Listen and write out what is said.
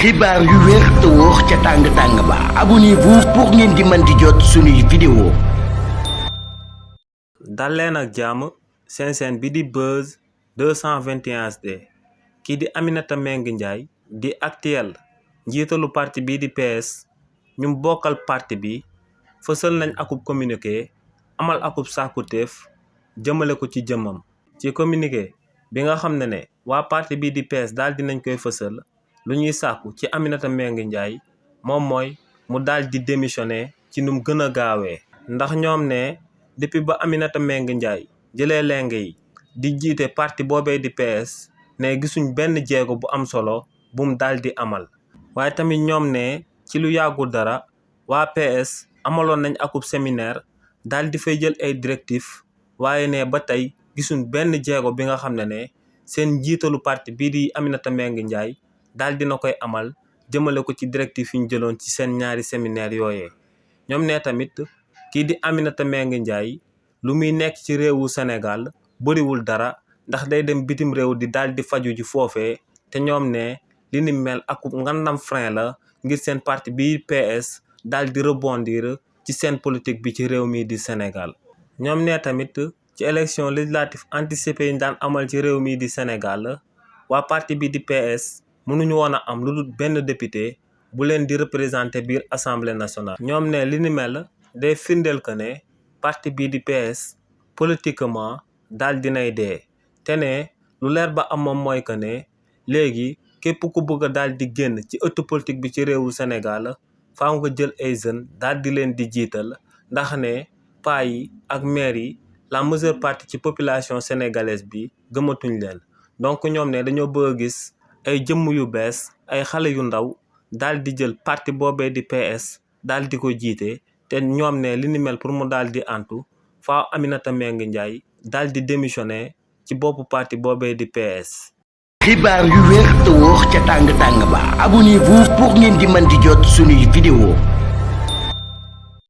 xibaar yu wér te wóor ca tàng-tàng ba abonnez-vous pour ngeen di mën di jot suñuy vidéo. dal leen ak jàmm seen bi di Buzz 221 HD kii di Aminata Mbengue Ndiaye di actuel njiitalu parti bii di PS ñu bokkal parti bi fësal nañ akub communiqué amal akub sàkkuteef jëmale ko ci jëmmam ci communiqué bi nga xam ne waa parti bii di PS daal dinañ koy fësal lu ñuy sàkku ci Aminata Mbengue Ndiaye moom mooy mu daal di démissionné ci num gën a gaawee ndax ñoom ne depuis ba Aminata Mbengue Ndiaye jëlee leng yi di jiite parti boobee di PS ne gisuñ benn jéego bu am solo bum daal di amal waaye tamit ñoom ne ci lu yàggul dara waa PS amaloon nañ akub séminaire daal di fay jël ay directifs waaye ne ba tey gisuñ benn jéego bi nga xam ne seen njiitalu parti bii di Aminata Mbengue Ndiaye daal dina koy amal jëmale ko ci directive yi ñu jëloon ci seen ñaari séminaire yooyee ñoom ne tamit kii di Aminata Mbengue Ndiaye lu muy nekk ci réewu Sénégal bëriwul dara ndax day dem bitim réew di daal di faju ji foofee te ñoom ne li ni mel ak ngandam frein la ngir seen parti bi PS daal di rebondir ci seen politique bi ci réew mi di Sénégal ñoom ne tamit ci élection législative anticipée yi daan amal ci réew mi di Sénégal waa parti bi di PS mënuñu woon a am lu dul benn député bu leen di représenter biir assemblée nationale. ñoom ne li ni mel day firndeel que ne parti bii di PS politiquement daal dinay dee te ne lu leer ba am moom mooy que ne léegi képp ku bëgg a daal di génn ci ëttu politique bi ci réewu Sénégal faaw nga jël ay jeunes daal di leen di jiital ndax ne paa yi ak maire yi la majeure partie ci population sénégalaise bi gëmatuñ leen donc ñoom ne dañoo bëgg a gis ay jëmm yu bees ay xale yu ndaw daal di jël parti boobee di PS daal di ko jiite te ñoom ne li ni mel pour mu daal di antu faaw Aminata Mbengue Ndiaye daal di démissionné ci boppu parti boobee di PS. xibaar yu wér te wóor ca tàng-tàng ba abonnez-vous pour ngeen di mën di jot suñuy vidéo.